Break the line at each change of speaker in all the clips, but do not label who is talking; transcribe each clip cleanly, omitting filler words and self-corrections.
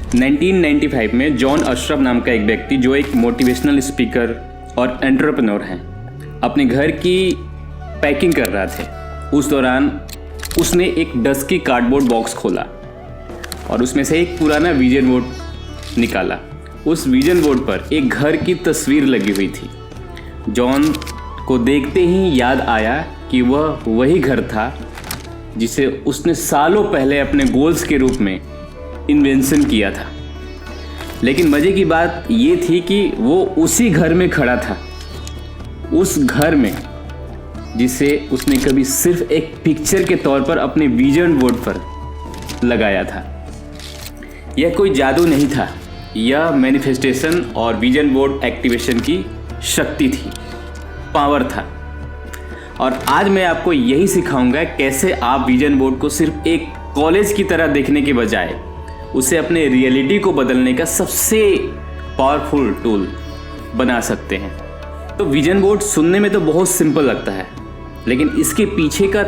1995 में जॉन अशरफ नाम का एक व्यक्ति, जो एक मोटिवेशनल स्पीकर और एंटरप्रेन्योर हैं, अपने घर की पैकिंग कर रहा थे। उस दौरान उसने एक डस्की कार्डबोर्ड बॉक्स खोला और उसमें से एक पुराना विजन बोर्ड निकाला। उस विजन बोर्ड पर एक घर की तस्वीर लगी हुई थी। जॉन को देखते ही याद आया कि वह वही घर था जिसे उसने सालों पहले अपने गोल्स के रूप में इन्वेंशन किया था। लेकिन मज़े की बात ये थी कि वो उसी घर में खड़ा था, उस घर में जिसे उसने कभी सिर्फ एक पिक्चर के तौर पर अपने विजन बोर्ड पर लगाया था। यह कोई जादू नहीं था, यह मैनिफेस्टेशन और विजन बोर्ड एक्टिवेशन की शक्ति थी, पावर था। और आज मैं आपको यही सिखाऊंगा कैसे आप विजन बोर्ड को सिर्फ एक कॉलेज की तरह देखने के बजाय उसे अपने रियलिटी को बदलने का सबसे पावरफुल टूल बना सकते हैं। तो विजन बोर्ड सुनने में तो बहुत सिंपल लगता है, लेकिन इसके पीछे का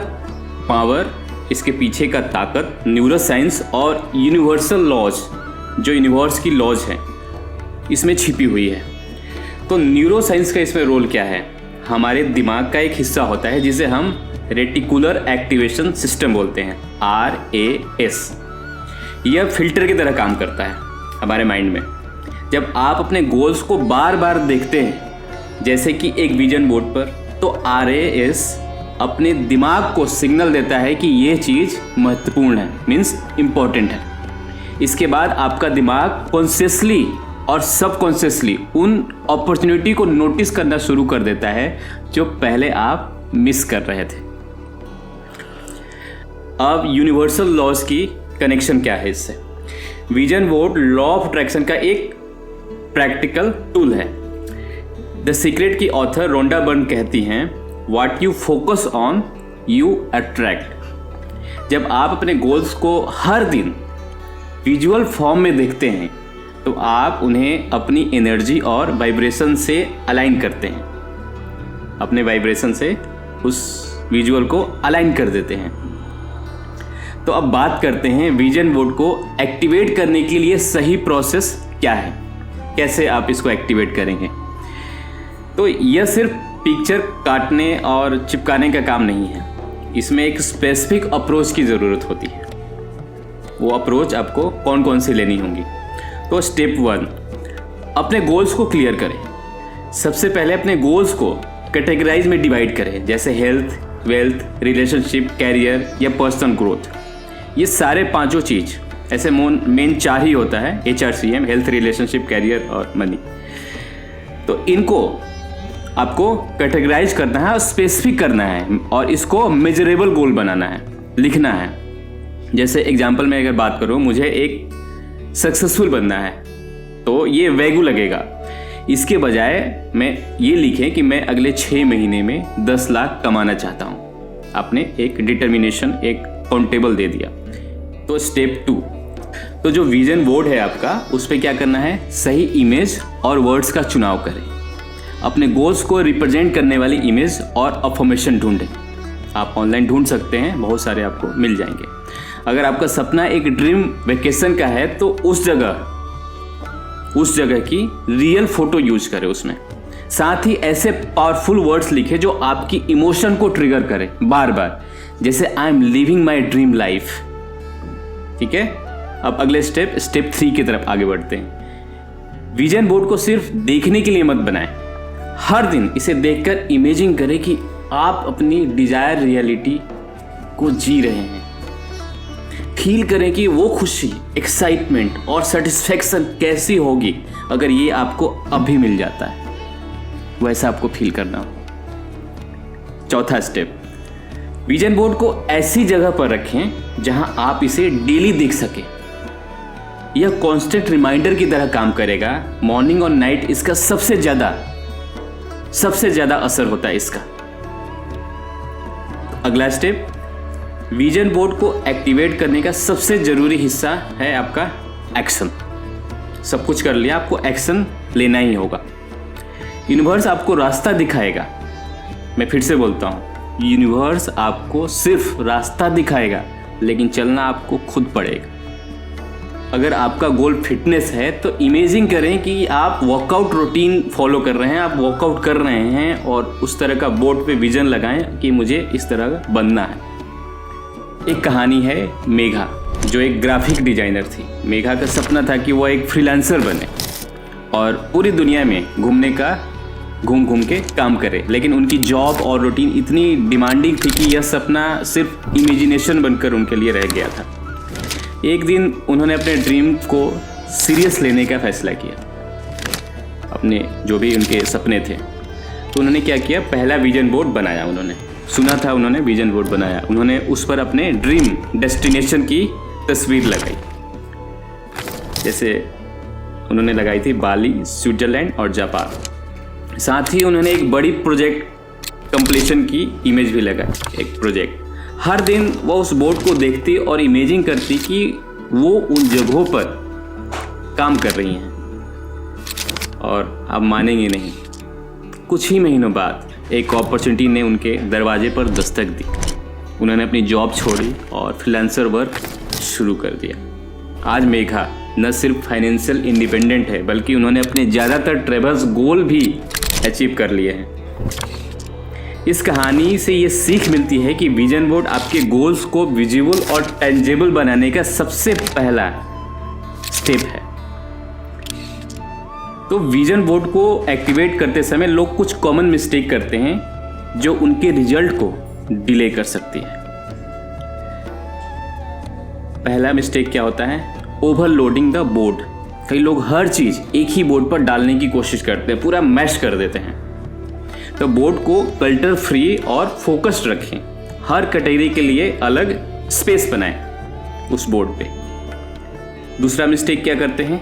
पावर, इसके पीछे का ताकत न्यूरो साइंस और यूनिवर्सल लॉज, जो यूनिवर्स की लॉज है, इसमें छिपी हुई है। तो न्यूरो साइंस का इसमें रोल क्या है? हमारे दिमाग का एक हिस्सा होता है जिसे हम रेटिकुलर एक्टिवेशन सिस्टम बोलते हैं, RAS। यह फिल्टर की तरह काम करता है हमारे माइंड में। जब आप अपने गोल्स को बार बार देखते हैं, जैसे कि एक विजन बोर्ड पर, तो RAS अपने दिमाग को सिग्नल देता है कि यह चीज़ महत्वपूर्ण है, मीन्स इम्पॉर्टेंट है। इसके बाद आपका दिमाग कॉन्शियसली और सबकॉन्शियसली उन अपॉर्चुनिटी को नोटिस करना शुरू कर देता है जो पहले आप मिस कर रहे थे। अब यूनिवर्सल लॉज की कनेक्शन क्या है इससे? Vision board law of attraction का एक प्रैक्टिकल टूल है। द सीक्रेट की ऑथर रोंडा बर्न कहती हैं, what you focus on you attract. जब आप अपने गोल्स को हर दिन विजुअल फॉर्म में देखते हैं तो आप उन्हें अपनी एनर्जी और वाइब्रेशन से अलाइन करते हैं, अपने वाइब्रेशन से उस विजुअल को अलाइन कर देते हैं। तो अब बात करते हैं विजन बोर्ड को एक्टिवेट करने के लिए सही प्रोसेस क्या है, कैसे आप इसको एक्टिवेट करेंगे। तो यह सिर्फ पिक्चर काटने और चिपकाने का काम नहीं है, इसमें एक स्पेसिफिक अप्रोच की ज़रूरत होती है। वो अप्रोच आपको कौन कौन सी लेनी होंगी? तो स्टेप 1, अपने गोल्स को क्लियर करें। सबसे पहले अपने गोल्स को कैटेगराइज में डिवाइड करें, जैसे हेल्थ, वेल्थ, रिलेशनशिप, कैरियर या पर्सनल ग्रोथ। ये सारे पांचों चीज़, ऐसे मेन 4 ही होता है, HRCM, हेल्थ, रिलेशनशिप, कैरियर और मनी। तो इनको आपको कैटेगराइज करना है और स्पेसिफिक करना है और इसको मेजरेबल गोल बनाना है, लिखना है। जैसे एग्जाम्पल में अगर बात करूँ, मुझे एक सक्सेसफुल बनना है, तो ये वैगू लगेगा। इसके बजाय मैं ये लिखें कि मैं अगले 6 महीने में 10 लाख कमाना चाहता हूँ। आपने एक डिटर्मिनेशन, एक काउंटेबल दे दिया। तो स्टेप 2, तो जो विजन बोर्ड है आपका, उस पर क्या करना है? सही इमेज और वर्ड्स का चुनाव करें। अपने गोल्स को रिप्रेजेंट करने वाली इमेज और अफर्मेशन ढूंढें। आप ऑनलाइन ढूंढ सकते हैं, बहुत सारे आपको मिल जाएंगे। अगर आपका सपना एक ड्रीम वेकेशन का है तो उस जगह की रियल फोटो यूज करें उसमें। साथ ही ऐसे पावरफुल वर्ड्स लिखें जो आपकी इमोशन को ट्रिगर करें बार बार, जैसे I am living my dream life. ठीक है, अब अगले स्टेप 3 की तरफ आगे बढ़ते हैं। विजन बोर्ड को सिर्फ देखने के लिए मत बनाएं, हर दिन इसे देखकर इमेजिन करें कि आप अपनी डिजायर रियलिटी को जी रहे हैं। फील करें कि वो खुशी, एक्साइटमेंट और सेटिस्फैक्शन कैसी होगी अगर ये आपको अभी मिल जाता है, वैसा आपको फील करना हो। चौथा स्टेप, विजन बोर्ड को ऐसी जगह पर रखें जहां आप इसे डेली देख सकें। यह कांस्टेंट रिमाइंडर की तरह काम करेगा। मॉर्निंग और नाइट इसका सबसे ज्यादा असर होता है इसका। अगला स्टेप, विजन बोर्ड को एक्टिवेट करने का सबसे जरूरी हिस्सा है आपका एक्शन। सब कुछ कर लिया, आपको एक्शन लेना ही होगा। यूनिवर्स आपको रास्ता दिखाएगा। मैं फिर से बोलता हूँ, यूनिवर्स आपको सिर्फ रास्ता दिखाएगा, लेकिन चलना आपको खुद पड़ेगा। अगर आपका गोल फिटनेस है तो इमेजिन करें कि आप वर्कआउट रूटीन फॉलो कर रहे हैं, आप वर्कआउट कर रहे हैं और उस तरह का बोर्ड पे विजन लगाएं कि मुझे इस तरह का बनना है। एक कहानी है मेघा, जो एक ग्राफिक डिजाइनर थी। मेघा का सपना था कि वो एक फ्रीलांसर बने और पूरी दुनिया में घूम घूम के काम करे, लेकिन उनकी जॉब और रूटीन इतनी डिमांडिंग थी कि यह सपना सिर्फ इमेजिनेशन बनकर उनके लिए रह गया था। एक दिन उन्होंने अपने ड्रीम को सीरियस लेने का फैसला किया, अपने जो भी उनके सपने थे। तो उन्होंने क्या किया, पहला विजन बोर्ड बनाया। उन्होंने सुना था, उन्होंने विजन बोर्ड बनाया। उन्होंने उस पर अपने ड्रीम डेस्टिनेशन की तस्वीर लगाई। जैसे उन्होंने लगाई थी बाली, स्विट्जरलैंड और जापान। साथ ही उन्होंने एक बड़ी प्रोजेक्ट कंप्लीशन की इमेज भी लगाई, एक प्रोजेक्ट। हर दिन वो उस बोर्ड को देखती और इमेजिन करती कि वो उन जगहों पर काम कर रही हैं। और आप मानेंगे नहीं, कुछ ही महीनों बाद एक अपॉर्चुनिटी ने उनके दरवाजे पर दस्तक दी। उन्होंने अपनी जॉब छोड़ी और फ्रीलांसर वर्क शुरू कर दिया। आज मेघा न सिर्फ फाइनेंशियल इंडिपेंडेंट है, बल्कि उन्होंने अपने ज़्यादातर ट्रेवल्स गोल भी अचीव कर लिए हैं। इस कहानी से ये सीख मिलती है कि विजन बोर्ड आपके गोल्स को विजिबल और टेंजेबल बनाने का सबसे पहला स्टेप है। तो विजन बोर्ड को एक्टिवेट करते समय लोग कुछ कॉमन मिस्टेक करते हैं जो उनके रिजल्ट को डिले कर सकती है। पहला मिस्टेक क्या होता है, ओवरलोडिंग द बोर्ड। कई लोग हर चीज एक ही बोर्ड पर डालने की कोशिश करते हैं, पूरा मैश कर देते हैं। तो बोर्ड को कल्टर फ्री और फोकस्ड रखें। हर कैटेगरी के लिए अलग स्पेस बनाएं उस बोर्ड पे। दूसरा मिस्टेक क्या करते हैं,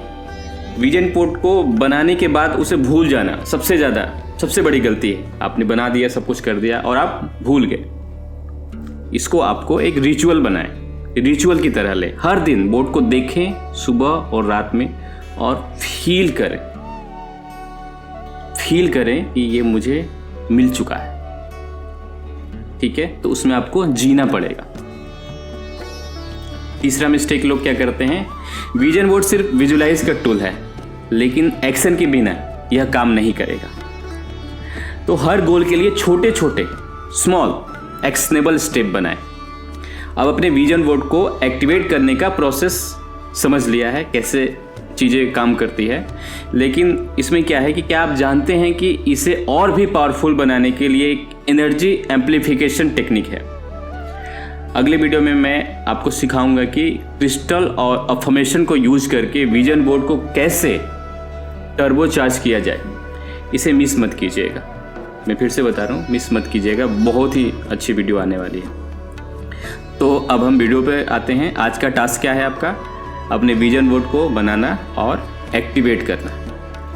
विजन बोर्ड को बनाने के बाद उसे भूल जाना सबसे बड़ी गलती है। आपने बना दिया, सब कुछ कर दिया और आप भूल गए। इसको आपको एक रिचुअल बनाएं, रिचुअल की तरह ले। हर दिन बोर्ड को देखें सुबह और रात में और फील करें कि ये मुझे मिल चुका है। ठीक है, तो उसमें आपको जीना पड़ेगा। तीसरा मिस्टेक लोग क्या करते हैं, विजन बोर्ड सिर्फ विजुलाइज का टूल है, लेकिन एक्शन के बिना यह काम नहीं करेगा। तो हर गोल के लिए छोटे छोटे स्मॉल एक्शनेबल स्टेप बनाएं। अब अपने विजन बोर्ड को एक्टिवेट करने का प्रोसेस समझ लिया है, कैसे चीज़ें काम करती है, लेकिन इसमें क्या है कि क्या आप जानते हैं कि इसे और भी पावरफुल बनाने के लिए एक एनर्जी एम्प्लीफिकेशन टेक्निक है। अगले वीडियो में मैं आपको सिखाऊंगा कि क्रिस्टल और अफर्मेशन को यूज करके विजन बोर्ड को कैसे टर्बो चार्ज किया जाए। इसे मिस मत कीजिएगा, मैं फिर से बता रहा हूँ, मिस मत कीजिएगा, बहुत ही अच्छी वीडियो आने वाली है। तो अब हम वीडियो पे आते हैं। आज का टास्क क्या है आपका, अपने विजन बोर्ड को बनाना और एक्टिवेट करना।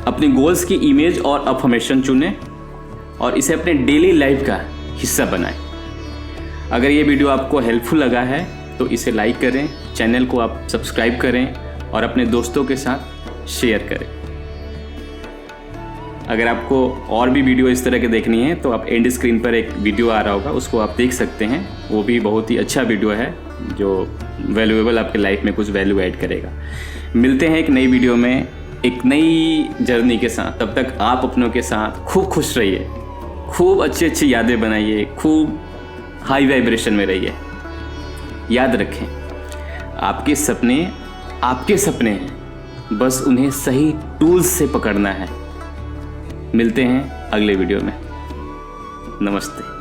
अपने गोल्स की इमेज और अफर्मेशन चुनें और इसे अपने डेली लाइफ का हिस्सा बनाएं। अगर ये वीडियो आपको हेल्पफुल लगा है तो इसे लाइक करें, चैनल को आप सब्सक्राइब करें और अपने दोस्तों के साथ शेयर करें। अगर आपको और भी वीडियो इस तरह के देखनी है तो आप एंड स्क्रीन पर एक वीडियो आ रहा होगा, उसको आप देख सकते हैं। वो भी बहुत ही अच्छा वीडियो है जो वैल्यूएबल आपके लाइफ में कुछ वैल्यू ऐड करेगा। मिलते हैं एक नई वीडियो में एक नई जर्नी के साथ। तब तक आप अपनों के साथ खूब खुश रहिए, खूब अच्छी यादें बनाइए, खूब हाई वाइब्रेशन में रहिए। याद रखें, आपके सपने हैं, बस उन्हें सही टूल्स से पकड़ना है। मिलते हैं अगले वीडियो में। नमस्ते।